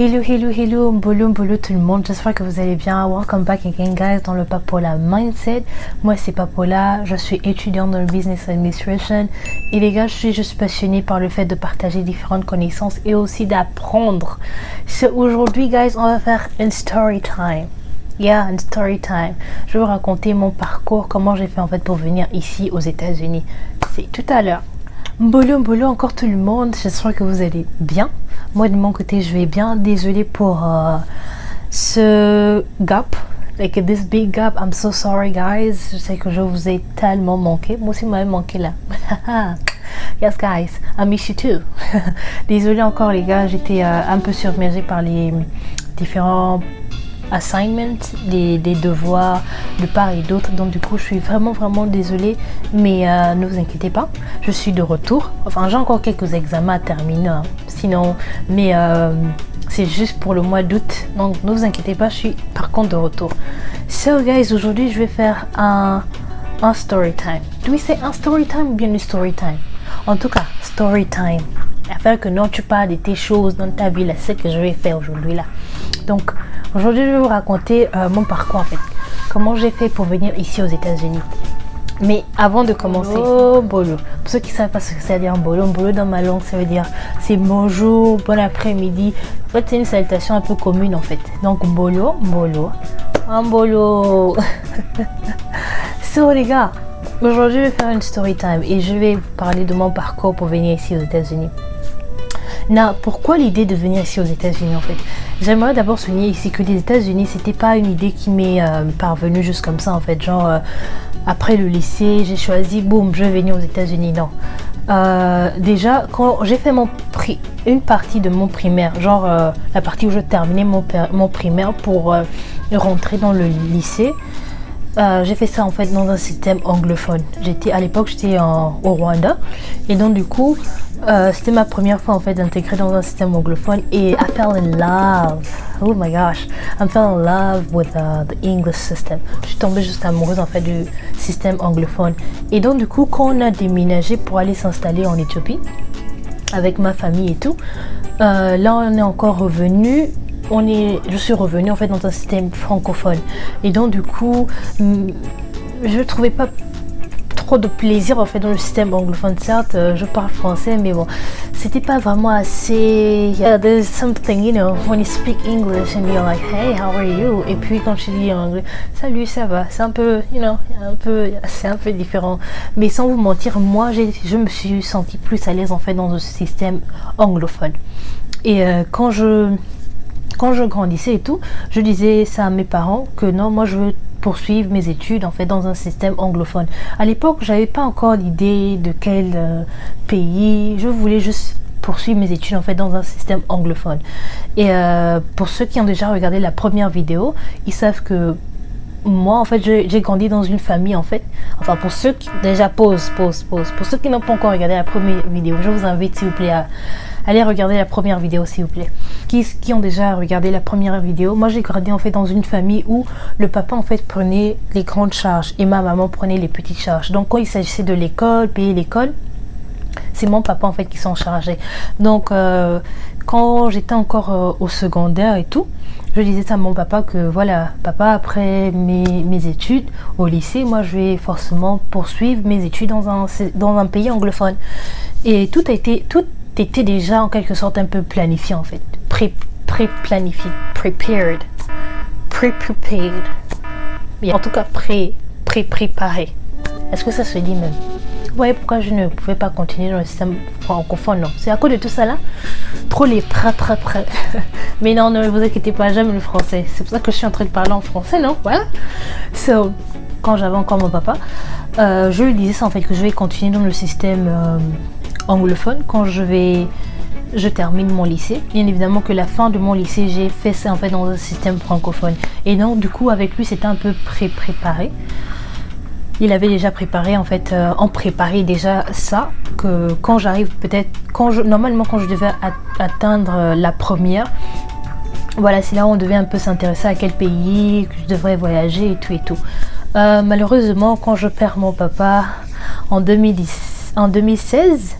Hello, hello, hello, mbolo tout le monde, j'espère que vous allez bien. Welcome back again guys dans le Papola Mindset. Moi c'est Papola, je suis étudiante dans le Business Administration. Et les gars, je suis juste passionnée par le fait de partager différentes connaissances et aussi d'apprendre. Aujourd'hui guys, on va faire une story time. Yeah, une story time. Je vais vous raconter mon parcours, comment j'ai fait en fait pour venir ici aux États-Unis. C'est tout à l'heure. Mbolo encore tout le monde, j'espère que vous allez bien. Moi de mon côté je vais bien, désolée pour ce gap, like this big gap, I'm so sorry guys, je sais que je vous ai tellement manqué, moi aussi m'avez manqué là. Yes guys, I miss you too. Désolée encore les gars, j'étais un peu submergée par les différents assignments, des devoirs de part et d'autre, donc du coup je suis vraiment désolée, mais ne vous inquiétez pas, je suis de retour. Enfin j'ai encore quelques examens à terminer sinon, mais c'est juste pour le mois d'août, donc ne vous inquiétez pas, je suis par contre de retour. So guys, aujourd'hui je vais faire un story time. Do we say un story time ou bien une story time? En tout cas story time, afin que non tu parles de tes choses dans ta vie là, c'est ce que je vais faire aujourd'hui là. Donc aujourd'hui je vais vous raconter mon parcours en fait, comment j'ai fait pour venir ici aux États-Unis. Mais avant de commencer, mbolo, pour ceux qui ne savent pas ce que ça veut dire mbolo dans ma langue ça veut dire c'est bonjour, bon après-midi. En fait c'est une salutation un peu commune en fait. Donc mbolo. So les gars, aujourd'hui je vais faire une story time et je vais vous parler de mon parcours pour venir ici aux États-Unis. Now, pourquoi l'idée de venir ici aux États-Unis en fait? J'aimerais d'abord souligner ici que les États-Unis c'était pas une idée qui m'est parvenue juste comme ça en fait, genre après le lycée j'ai choisi boum je vais venir aux États-Unis. Non, déjà quand j'ai fait une partie de mon primaire, genre la partie où je terminais mon primaire pour rentrer dans le lycée, j'ai fait ça en fait dans un système anglophone. À l'époque j'étais au Rwanda et donc du coup c'était ma première fois en fait d'intégrer dans un système anglophone et I fell in love. Oh my gosh, I fell in love with the English system. Je suis tombée juste amoureuse en fait du système anglophone. Et donc du coup quand on a déménagé pour aller s'installer en Éthiopie avec ma famille et tout, là on est encore revenu. Je suis revenue en fait dans un système francophone et donc du coup je trouvais pas trop de plaisir en fait dans le système anglophone. Certes je parle français mais bon c'était pas vraiment assez. There's something, you know, when you speak English and you're like hey how are you, et puis quand tu dis en anglais salut ça va, c'est un peu, you know, c'est un peu différent. Mais sans vous mentir, moi je me suis sentie plus à l'aise en fait dans ce système anglophone. Et quand je grandissais et tout, je disais ça à mes parents que non, moi je veux poursuivre mes études en fait dans un système anglophone. À l'époque, j'avais pas encore l'idée de quel pays, je voulais juste poursuivre mes études en fait dans un système anglophone. Et pour ceux qui ont déjà regardé la première vidéo, ils savent que moi en fait j'ai grandi dans une famille en fait. Enfin pour ceux qui déjà pause. Pour ceux qui n'ont pas encore regardé la première vidéo, je vous invite s'il vous plaît à aller regarder la première vidéo s'il vous plaît. Qui ont déjà regardé la première vidéo, moi j'ai grandi en fait dans une famille où le papa en fait prenait les grandes charges et ma maman prenait les petites charges. Donc quand il s'agissait de l'école, payer l'école, c'est mon papa en fait qui s'en chargeait. Donc quand j'étais encore au secondaire et tout, je disais à mon papa que voilà papa, après mes études au lycée, moi je vais forcément poursuivre mes études dans un pays anglophone. Et tout était déjà en quelque sorte un peu planifié en fait, pré-planifié, prepared, en tout cas préparé. Est-ce que ça se dit même? Ouais, pourquoi je ne pouvais pas continuer dans le système francophone? Non, c'est à cause de tout ça là, trop les prêt. Mais non, ne vous inquiétez pas, j'aime le français, c'est pour ça que je suis en train de parler en français, non? Voilà. So, quand j'avais encore mon papa, je lui disais ça en fait, que je vais continuer dans le système anglophone quand je termine mon lycée. Bien évidemment que la fin de mon lycée, j'ai fait ça en fait dans un système francophone. Et donc du coup avec lui c'était un peu préparé. Il avait déjà préparé en fait, on préparait déjà ça, que quand j'arrive peut-être, normalement quand je devais atteindre la première, voilà c'est là où on devait un peu s'intéresser à quel pays que je devrais voyager et tout. Malheureusement quand je perds mon papa en 2016,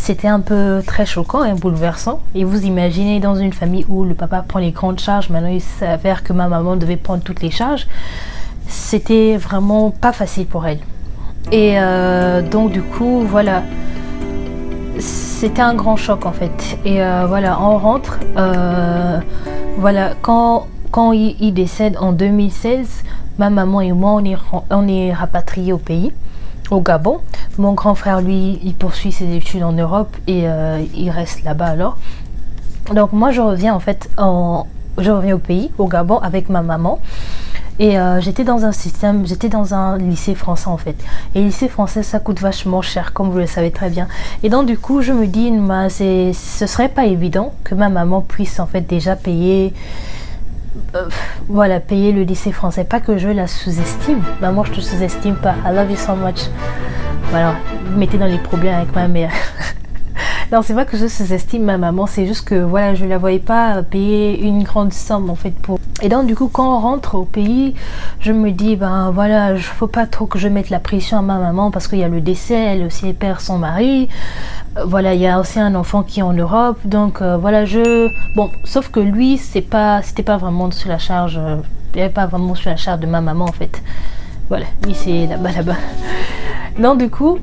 c'était un peu très choquant et bouleversant. Et vous imaginez dans une famille où le papa prend les grandes charges, maintenant il s'avère que ma maman devait prendre toutes les charges. C'était vraiment pas facile pour elle. Et donc du coup, voilà, c'était un grand choc en fait. Et voilà, on rentre, voilà, quand il décède en 2016, ma maman et moi, on est rapatriés au pays, au Gabon. Mon grand frère, lui, il poursuit ses études en Europe et il reste là-bas alors. Donc moi, je reviens en fait, je reviens au pays, au Gabon, avec ma maman. Et j'étais dans un lycée français en fait. Et le lycée français, ça coûte vachement cher, comme vous le savez très bien. Et donc du coup, je me dis, ce serait pas évident que ma maman puisse en fait déjà payer, voilà, payer le lycée français. Pas que je la sous-estime. Maman, je te sous-estime pas. I love you so much. Voilà, vous mettez dans les problèmes avec ma mère. Non, c'est pas que je sous-estime ma maman, c'est juste que voilà, je la voyais pas payer une grande somme en fait pour. Et donc du coup, quand on rentre au pays, je me dis ben voilà, faut pas trop que je mette la pression à ma maman parce qu'il y a le décès, elle aussi elle perd son mari. Voilà, il y a aussi un enfant qui est en Europe, donc voilà, bon, sauf que lui, c'était pas vraiment sur la charge, il avait pas vraiment sur la charge de ma maman en fait. Voilà, lui c'est là-bas. Donc du coup.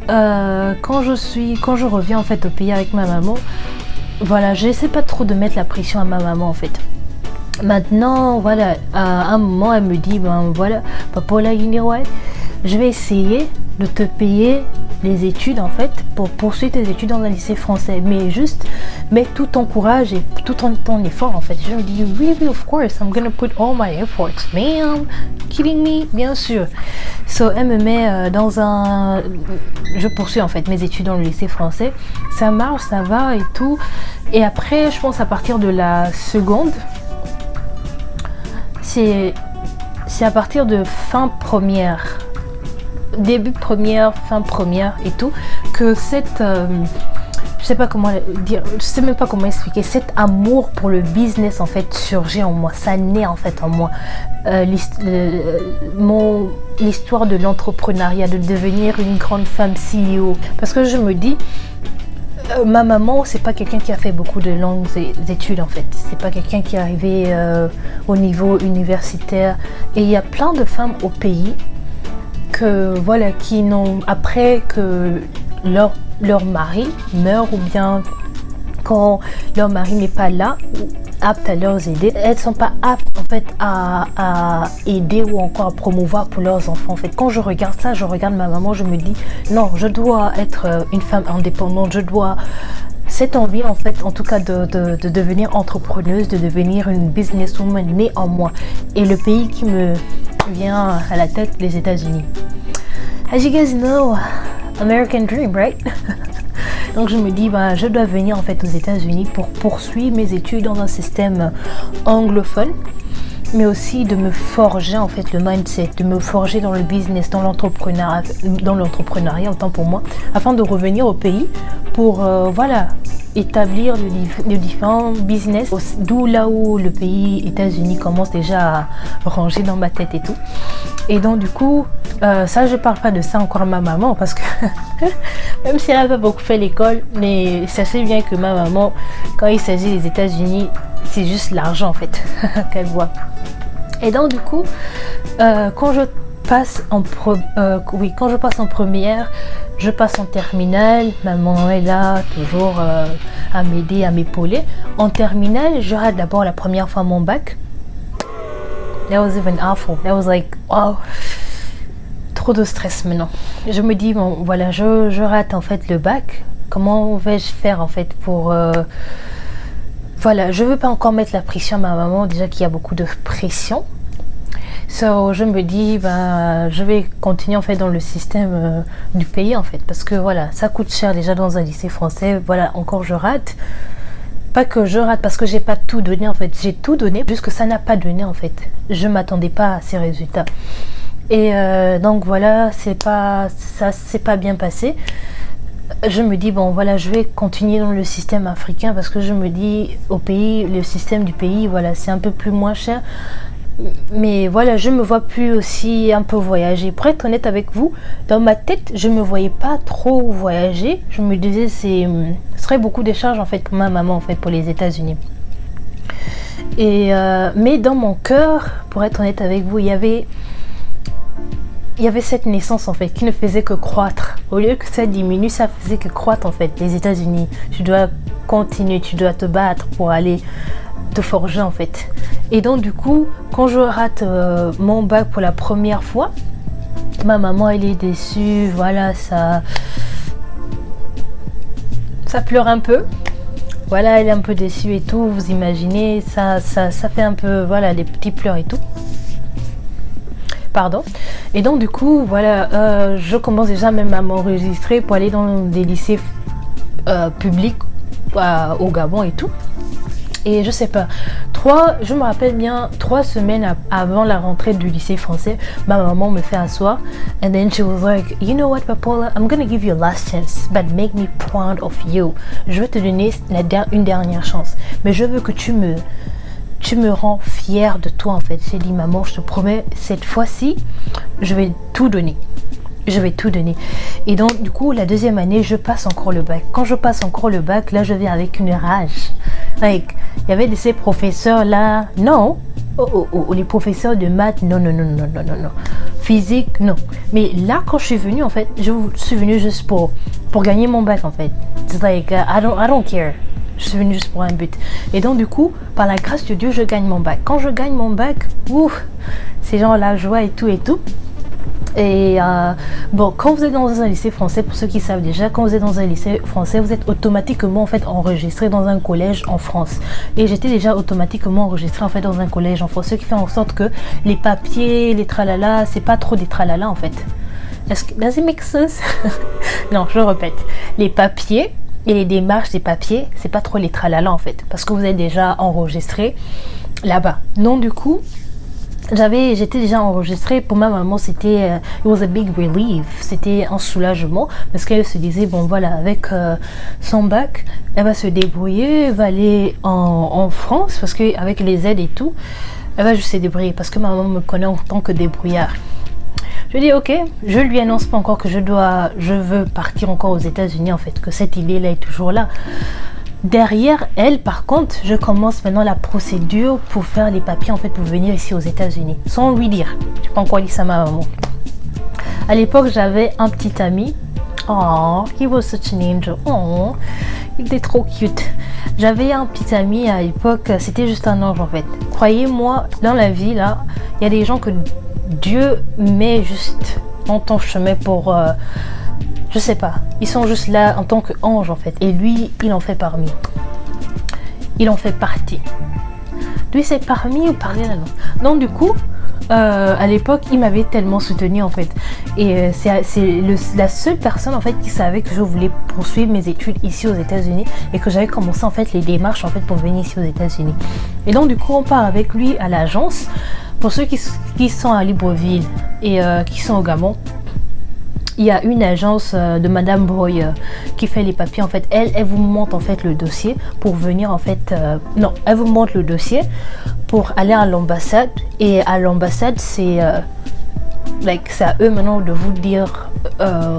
Quand je reviens en fait au pays avec ma maman, voilà, j'essaie pas trop de mettre la pression à ma maman en fait. Maintenant, voilà, à un moment, elle me dit, ben voilà, Papola, you know what, je vais essayer de te payer les études en fait pour poursuivre tes études dans un lycée français, mais juste mets tout ton courage et tout ton effort en fait. Je me dis, really, of course, I'm gonna put all my efforts. Ma'am, kidding me? Bien sûr. So, elle me met je poursuis en fait mes études dans le lycée français. Ça marche, ça va et tout. Et après, je pense à partir de la seconde, c'est à partir de fin première, début première, fin première et tout, que je sais pas comment dire, je sais même pas comment expliquer, cet amour pour le business en fait surgit en moi, ça naît en fait en moi. L'histoire de l'entrepreneuriat, de devenir une grande femme CEO, parce que je me dis, ma maman, c'est pas quelqu'un qui a fait beaucoup de longues études en fait. C'est pas quelqu'un qui est arrivé au niveau universitaire. Et il y a plein de femmes au pays qui n'ont, après que leur mari meurt ou bien quand leur mari n'est pas là ou apte à leur aider, elles sont pas aptes en fait à aider ou encore à promouvoir pour leurs enfants. En fait, quand je regarde ça, je regarde ma maman, je me dis non, je dois être une femme indépendante, je dois cette envie en fait, en tout cas de devenir entrepreneuse, de devenir une businesswoman née en moi. Et le pays qui me vient à la tête, les États-Unis. As you guys know, American dream, right? Donc je me dis, je dois venir en fait aux États-Unis pour poursuivre mes études dans un système anglophone, mais aussi de me forger en fait le mindset, de me forger dans le business, dans l'entrepreneuriat autant pour moi, afin de revenir au pays pour voilà, établir de différents business, d'où là où le pays États-Unis commence déjà à ranger dans ma tête et tout. Et donc du coup, ça je parle pas de ça encore à ma maman parce que même si elle n'a pas beaucoup fait l'école, mais sachez bien que ma maman, quand il s'agit des États-Unis, c'est juste l'argent en fait qu'elle voit. Et donc du coup, quand je passe en première, je passe en terminale, maman est là toujours à m'aider, à m'épauler. En terminale, je rate d'abord la première fois mon bac. That was even awful. That was like, wow, trop de stress maintenant. Je me dis, bon voilà, je rate en fait le bac. Comment vais-je faire en fait pour... Voilà, je veux pas encore mettre la pression à ma maman, déjà qu'il y a beaucoup de pression. So, je me dis, je vais continuer en fait dans le système du pays en fait, parce que voilà, ça coûte cher déjà dans un lycée français. Voilà, encore je rate. Pas que je rate parce que j'ai pas tout donné en fait, j'ai tout donné, juste que ça n'a pas donné en fait. Je m'attendais pas à ces résultats. Et donc voilà, ça s'est pas bien passé. Je me dis bon voilà, je vais continuer dans le système africain parce que je me dis au pays, le système du pays, voilà, c'est un peu plus moins cher. Mais voilà, je me vois plus aussi un peu voyager. Pour être honnête avec vous, dans ma tête, je me voyais pas trop voyager. Je me disais, ce serait beaucoup de charges en fait pour ma maman en fait pour les États-Unis. Mais dans mon cœur, pour être honnête avec vous, il y avait cette naissance en fait qui ne faisait que croître. Au lieu que ça diminue, ça faisait que croître en fait. Les États-Unis, tu dois continuer, tu dois te battre pour aller te forger en fait. Et donc du coup, quand je rate mon bac pour la première fois, ma maman elle est déçue, voilà, ça pleure un peu. Voilà, elle est un peu déçue et tout, vous imaginez, ça fait un peu, voilà, des petits pleurs et tout. Pardon. Et donc du coup, voilà, je commence déjà même à m'enregistrer pour aller dans des lycées publics au Gabon et tout. Et je sais pas, je me rappelle bien, 3 semaines avant la rentrée du lycée français, ma maman me fait asseoir. And then she was like, you know what, Papola, I'm gonna give you a last chance, but make me proud of you. Je vais te donner une dernière chance, mais je veux que tu me rends fière de toi en fait. J'ai dit, maman, je te promets, cette fois-ci, je vais tout donner. Je vais tout donner. Et donc, du coup, la deuxième année, je passe encore le bac. Quand je passe encore le bac, là, je viens avec une rage. Like, il y avait ces professeurs là, non. Les professeurs de maths, non. Physique, non. Mais là, quand je suis venue, en fait, je suis venue juste pour gagner mon bac, en fait. It's like, I don't care. Je suis venue juste pour un but. Et donc, du coup, par la grâce de Dieu, je gagne mon bac. Quand je gagne mon bac, c'est genre la joie et tout et tout. Et bon, quand vous êtes dans un lycée français, pour ceux qui savent déjà, quand vous êtes dans un lycée français, vous êtes automatiquement en fait enregistré dans un collège en France. Et j'étais déjà automatiquement enregistré en fait dans un collège en France, ce qui fait en sorte que les papiers, les tralala, c'est pas trop des tralala en fait. Does it make sense? Non, je répète, les papiers et les démarches des papiers, c'est pas trop les tralala en fait, parce que vous êtes déjà enregistré là-bas. Donc du coup, j'étais déjà enregistrée. Pour ma maman, c'était it was a big relief, c'était un soulagement parce qu'elle se disait bon voilà, avec son bac, elle va se débrouiller, elle va aller en France parce que avec les aides et tout, elle va juste se débrouiller parce que ma maman me connaît en tant que débrouillard. Je dis ok, je lui annonce pas encore que je veux partir encore aux États-Unis en fait, que cette idée là est toujours là. Derrière elle, par contre, je commence maintenant la procédure pour faire les papiers en fait pour venir ici aux États-Unis, sans lui dire. Je sais pas encore dit ça à ma maman. À l'époque, j'avais un petit ami. Oh, he was such an angel. Oh, il était trop cute. J'avais un petit ami à l'époque, c'était juste un ange en fait. Croyez-moi, dans la vie là, il y a des gens que Dieu met juste dans ton chemin pour je sais pas, ils sont juste là en tant qu'ange en fait. Et lui, il en fait parmi. Il en fait partie. Lui, c'est parmi ou parmi là, non. Donc du coup, à l'époque, il m'avait tellement soutenu en fait. Et c'est la seule personne en fait qui savait que je voulais poursuivre mes études ici aux États-Unis et que j'avais commencé en fait les démarches en fait pour venir ici aux États-Unis. Et donc du coup, on part avec lui à l'agence. Pour ceux qui sont à Libreville et qui sont au Gabon, il y a une agence de Madame Breuer qui fait les papiers en fait. Elle vous montre en fait le dossier pour venir en fait. Non, elle vous montre le dossier pour aller à l'ambassade. Et à l'ambassade, c'est c'est à eux maintenant de vous dire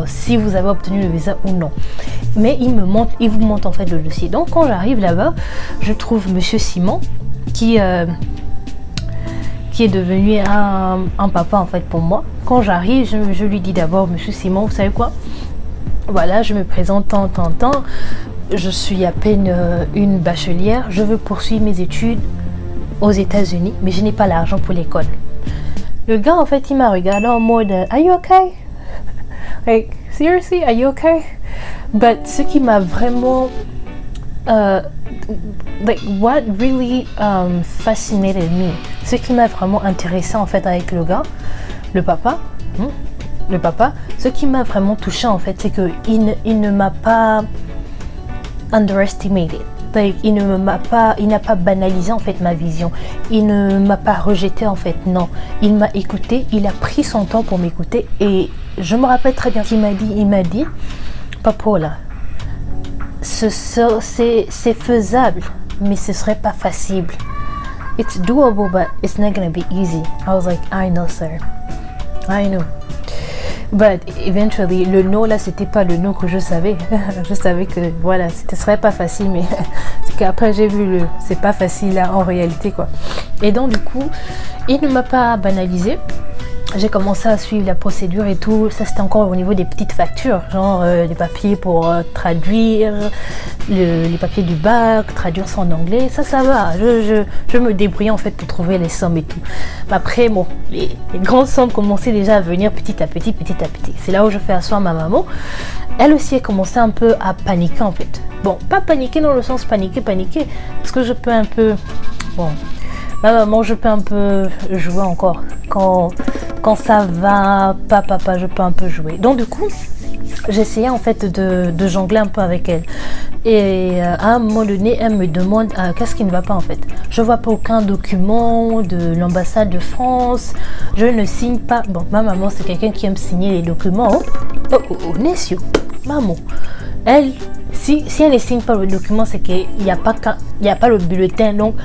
si vous avez obtenu le visa ou non. Mais il vous montre en fait le dossier. Donc quand j'arrive là-bas, je trouve Monsieur Simon qui est devenu un papa en fait pour moi. Quand j'arrive, je lui dis d'abord, Monsieur Simon, vous savez quoi? Voilà, je me présente tant. Je suis à peine une bachelière. Je veux poursuivre mes études aux États-Unis, mais je n'ai pas l'argent pour l'école. Le gars, en fait, il m'a regardé en mode, Are you okay? Like, seriously, are you okay? But ce qui m'a vraiment what really fascinated me, ce qui m'a vraiment intéressé en fait avec le gars, le papa, ce qui m'a vraiment touché en fait, c'est que il ne m'a pas underestimated. Il n'a pas banalisé en fait ma vision. Il ne m'a pas rejeté en fait, non. Il m'a écouté, il a pris son temps pour m'écouter et je me rappelle très bien qu'il m'a dit, Papola, c'est faisable, mais ce serait pas facile. it's doable, but it's not gonna be easy. I was like, I know, sir. I know. But eventually, le no là, c'était pas le no que je savais. Je savais que voilà, ce serait pas facile, mais c'est qu'après j'ai vu c'est pas facile là en réalité quoi. Et donc du coup, il ne m'a pas banalisé. J'ai commencé à suivre la procédure et tout. Ça c'était encore au niveau des petites factures, genre les papiers pour traduire, les papiers du bac, traduire ça en anglais. Ça va. Je me débrouillais en fait pour trouver les sommes et tout. Mais après bon, les grandes sommes commençaient déjà à venir petit à petit. C'est là où je fais asseoir ma maman. Elle aussi a commencé un peu à paniquer en fait. Bon, pas paniquer dans le sens paniquer, parce que je peux un peu, bon, ma maman, je peux un peu jouer encore. Quand ça va, papa, je peux un peu jouer. Donc du coup, j'essayais en fait de jongler un peu avec elle. Et à un moment donné, elle me demande qu'est-ce qui ne va pas en fait. Je vois pas aucun document de l'ambassade de France. Je ne signe pas. Bon, ma maman, c'est quelqu'un qui aime signer les documents. Oh, Nessio, maman. Elle, si elle ne signe pas le document, c'est qu'il n'y a pas le bulletin. Donc,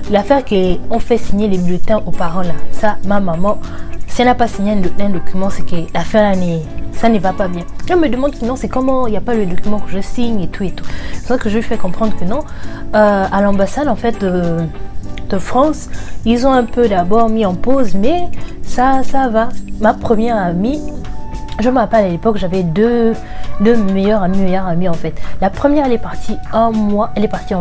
l'affaire qu'on fait signer les bulletins aux parents là, ça, ma maman, si elle n'a pas signé un document, c'est que l'affaire là, ça ne va pas bien. Elle me demande non, c'est comment il n'y a pas le document que je signe et tout. C'est ça que je lui fais comprendre que non. À l'ambassade en fait de France, ils ont un peu d'abord mis en pause, mais ça va. Ma première amie, je me rappelle à l'époque, j'avais deux meilleures amies en fait. La première, elle est partie un mois,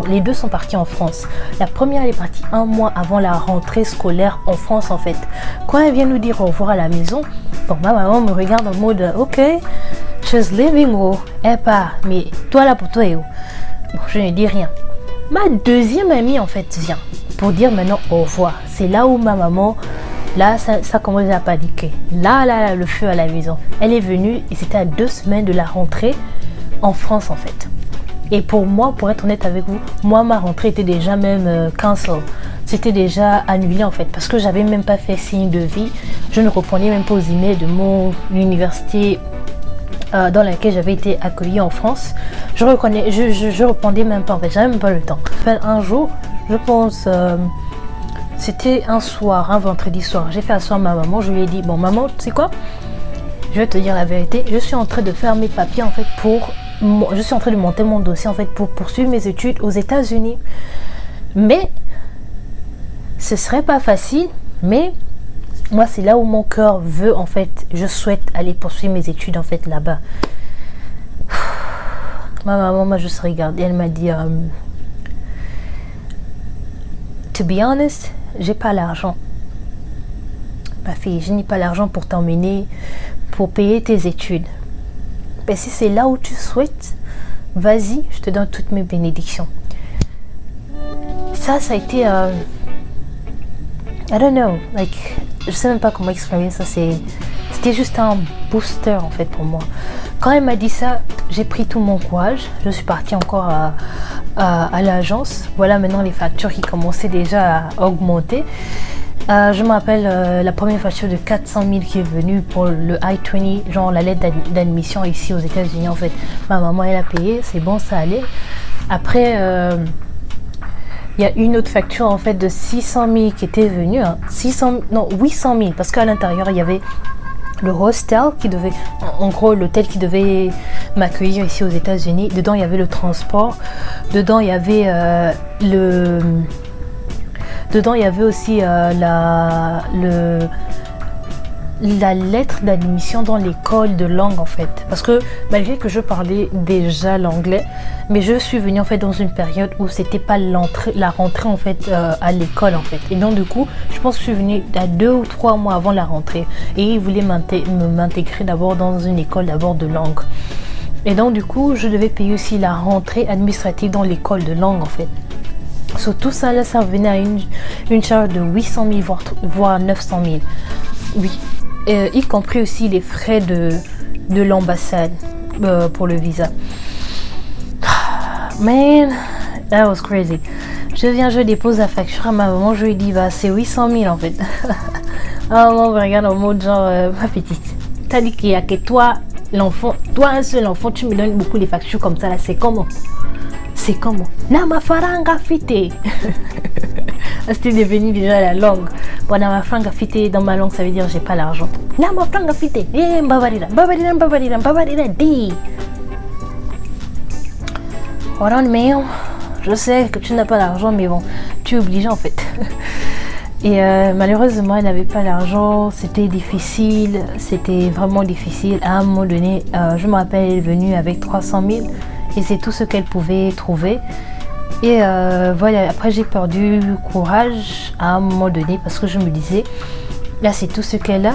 les deux sont partis en France. La première, elle est partie un mois avant la rentrée scolaire en France en fait. Quand elle vient nous dire au revoir à la maison, bon, ma maman me regarde en mode ok, she's leaving, oh, elle part, mais toi là pour toi, oh. Bon, je ne dis rien. Ma deuxième amie en fait vient pour dire maintenant au revoir. C'est là où ma maman, là, ça commence à paniquer. Là, le feu à la maison. Elle est venue et c'était à 2 semaines de la rentrée en France en fait. Et pour moi, pour être honnête avec vous, moi, ma rentrée était déjà même cancel. C'était déjà annulé en fait parce que j'avais même pas fait signe de vie. Je ne répondais même pas aux emails de mon université dans laquelle j'avais été accueillie en France. Je répondais même pas en fait. J'avais même pas le temps. Un jour, je pense... c'était un soir, un vendredi soir. J'ai fait asseoir ma maman. Je lui ai dit, bon maman, tu sais quoi? Je vais te dire la vérité. Je suis en train de faire mes papiers en fait je suis en train de monter mon dossier en fait pour poursuivre mes études aux États-Unis. Mais ce serait pas facile. Mais moi, c'est là où mon cœur veut en fait. Je souhaite aller poursuivre mes études en fait là-bas. Ma maman m'a juste regardé. Elle m'a dit, to be honest, j'ai pas l'argent. Ma fille, je n'ai pas l'argent pour t'emmener, pour payer tes études. Mais si c'est là où tu souhaites, vas-y, je te donne toutes mes bénédictions. Ça a été... I don't know, like, je sais même pas comment exprimer ça. C'était juste un booster en fait pour moi. Quand elle m'a dit ça, j'ai pris tout mon courage. Je suis partie encore à l'agence. Voilà maintenant les factures qui commençaient déjà à augmenter. Je me rappelle la première facture de 400 000 qui est venue pour le I-20, genre la lettre d'admission ici aux États-Unis en fait. Ma maman elle a payé, c'est bon, ça allait. Après, il y a une autre facture en fait de 600 000 qui était venue. 800 000 parce qu'à l'intérieur il y avait le hostel qui devait, en gros l'hôtel qui devait m'accueillir ici aux États-Unis. Dedans il y avait le transport, dedans il y avait aussi la lettre d'admission dans l'école de langue en fait. Parce que malgré que je parlais déjà l'anglais, mais je suis venue en fait dans une période où c'était pas la rentrée en fait à l'école en fait. Et donc du coup, je pense que je suis venue à 2 ou 3 mois avant la rentrée. Et ils voulaient m'intégrer d'abord dans une école d'abord de langue. Et donc du coup, je devais payer aussi la rentrée administrative dans l'école de langue en fait. Sur tout ça là, ça revenait à une charge de 800 000 voire 900 000. Oui. Y compris aussi les frais de l'ambassade pour le visa. Man, that was crazy. Je dépose la facture à ma maman, je lui dis, bah, c'est 800 000 en fait. Ah, maman me regarde en mode genre, ma petite, t'as dit qu'il y a que toi, l'enfant, toi un seul enfant, tu me donnes beaucoup les factures comme ça là, c'est comment? C'est comment? Na ma faranga fite. C'était devenu déjà la langue. Bon, dans ma frangue affitée, dans ma langue, ça veut dire j'ai pas l'argent. Là, ma frangue affitée. Di. Hold on, man. Je sais que tu n'as pas l'argent, mais bon, tu es obligé en fait. Et malheureusement, elle n'avait pas l'argent. C'était difficile. C'était vraiment difficile. À un moment donné, je me rappelle, elle est venue avec 300 000 et c'est tout ce qu'elle pouvait trouver. Et voilà, après j'ai perdu courage à un moment donné parce que je me disais, là c'est tout ce qu'elle a.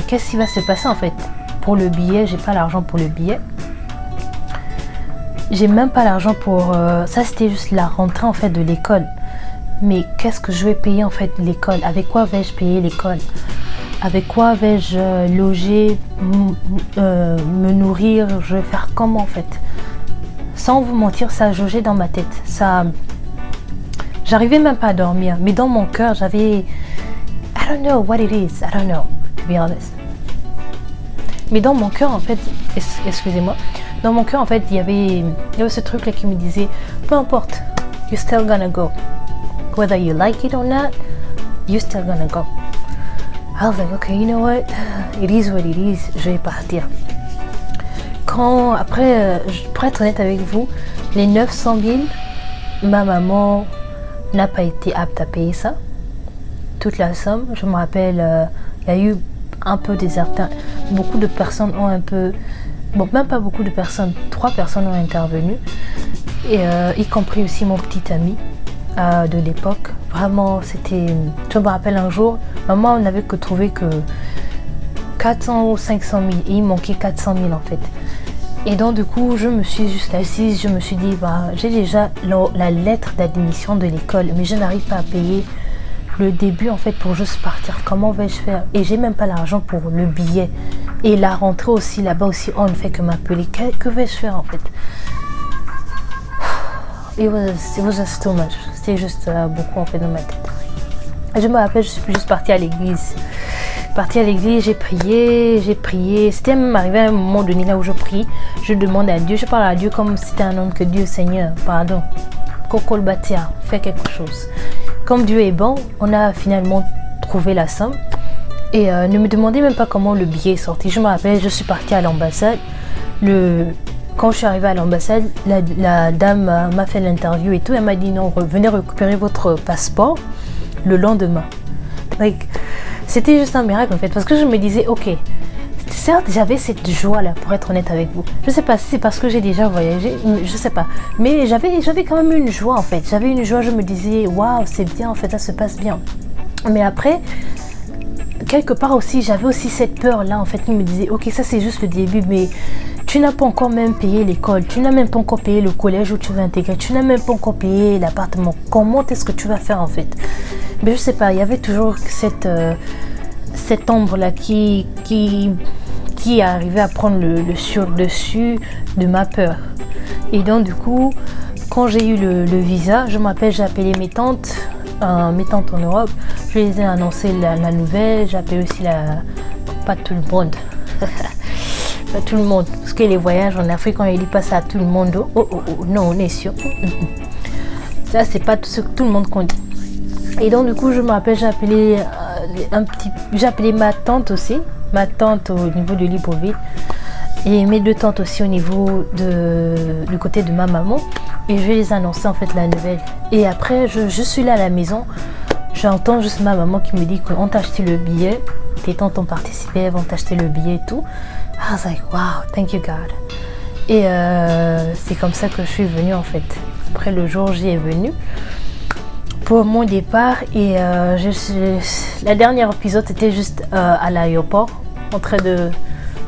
Qu'est-ce qui va se passer en fait? Pour le billet, j'ai pas l'argent pour le billet. J'ai même pas l'argent pour... ça c'était juste la rentrée en fait de l'école. Mais qu'est-ce que je vais payer en fait l'école? Avec quoi vais-je payer l'école? Avec quoi vais-je loger, me nourrir? Je vais faire comment en fait? Sans vous mentir, ça jaugeait dans ma tête. Ça, j'arrivais même pas à dormir. Mais dans mon cœur, j'avais... I don't know what it is. I don't know, to be honest. Mais dans mon cœur, en fait... Excusez-moi. Dans mon cœur, en fait, il y avait ce truc-là qui me disait, peu importe, you're still gonna go. Whether you like it or not, you're still gonna go. I was like, okay, you know what? It is what it is. Je vais partir. Après, pour être honnête avec vous, les 900 000, ma maman n'a pas été apte à payer ça. Toute la somme, je me rappelle, il y a eu un peu des certains. Beaucoup de personnes ont un peu... Bon, même pas beaucoup de personnes, 3 personnes ont intervenu. Et y compris aussi mon petit ami de l'époque. Vraiment, c'était... Je me rappelle un jour, maman n'avait que trouvé que 400 ou 500 000. Et il manquait 400 000 en fait. Et donc du coup, je me suis juste assise, je me suis dit, bah, j'ai déjà la lettre d'admission de l'école, mais je n'arrive pas à payer le début en fait pour juste partir. Comment vais-je faire? Et j'ai même pas l'argent pour le billet. Et la rentrée aussi, là-bas aussi, on ne fait que m'appeler. Que vais-je faire en fait? It was just too much. C'était juste beaucoup en fait dans ma tête. Et je me rappelle, je suis juste partie à l'église. J'ai prié. C'était même arrivé à un moment donné là où je prie. Je demande à Dieu, je parle à Dieu comme si c'était un homme que Dieu, Seigneur, pardon. Kokol Batia, fais quelque chose. Comme Dieu est bon, on a finalement trouvé la somme. Et ne me demandez même pas comment le billet est sorti. Je me rappelle, je suis partie à l'ambassade. Quand je suis arrivée à l'ambassade, la dame m'a fait l'interview et tout. Elle m'a dit non, venez récupérer votre passeport le lendemain. Like, c'était juste un miracle en fait, parce que je me disais, ok, certes j'avais cette joie là, pour être honnête avec vous. Je sais pas si c'est parce que j'ai déjà voyagé, je sais pas, mais j'avais quand même une joie en fait. J'avais une joie, je me disais, waouh, c'est bien en fait, ça se passe bien. Mais après, quelque part aussi, j'avais aussi cette peur là en fait, qui me disait, ok, ça c'est juste le début, mais tu n'as pas encore même payé l'école, tu n'as même pas encore payé le collège où tu vas intégrer, tu n'as même pas encore payé l'appartement. Comment est-ce que tu vas faire en fait? Mais je sais pas, il y avait toujours cette ombre là qui arrivait à prendre le sur-dessus de ma peur. Et donc du coup, quand j'ai eu le visa, je me rappelle, j'ai appelé mes tantes en Europe, je les ai annoncé la nouvelle, j'ai appelé aussi pas tout le monde. Pas tout le monde, parce que les voyages en Afrique, on ne dit pas ça à tout le monde. Non, on est sûr. Ça, c'est pas ce que tout le monde qu'on dit. Et donc, du coup, je me rappelle, j'ai appelé ma tante aussi, ma tante au niveau de Libreville, et mes 2 tantes aussi au niveau du côté de ma maman. Et je vais les annoncer en fait la nouvelle. Et après, je suis là à la maison, j'entends juste ma maman qui me dit qu'on t'a acheté le billet, tes tantes ont participé, elles vont t'acheter le billet et tout. I was like, wow, thank you God. Et c'est comme ça que je suis venue en fait. Après le jour, j'y ai venu pour mon départ. Et la dernière épisode, c'était juste à l'aéroport, en train de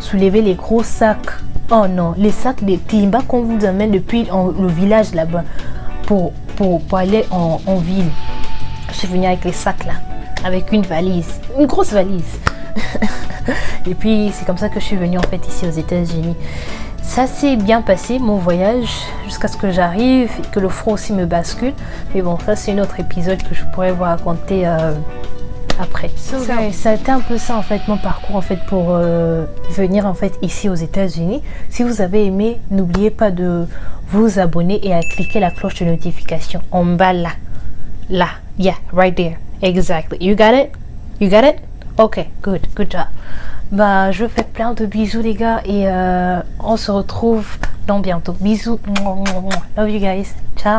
soulever les gros sacs. Oh non, les sacs de timba qu'on vous amène depuis le village là-bas pour aller en ville. Je suis venue avec les sacs là, avec une valise, une grosse valise. Et puis c'est comme ça que je suis venue en fait ici aux États-Unis. Ça s'est bien passé mon voyage jusqu'à ce que j'arrive et que le froid aussi me bascule. Mais bon, ça c'est un autre épisode que je pourrais vous raconter après. Ça a été un peu ça en fait mon parcours en fait pour venir en fait ici aux États-Unis. Si vous avez aimé, n'oubliez pas de vous abonner et à cliquer la cloche de notification en bas là. Là. Yeah, right there. Exactly. You got it? You got it? Ok, good job. Bah, je vous fais plein de bisous les gars et on se retrouve dans bientôt. Bisous. Love you guys. Ciao.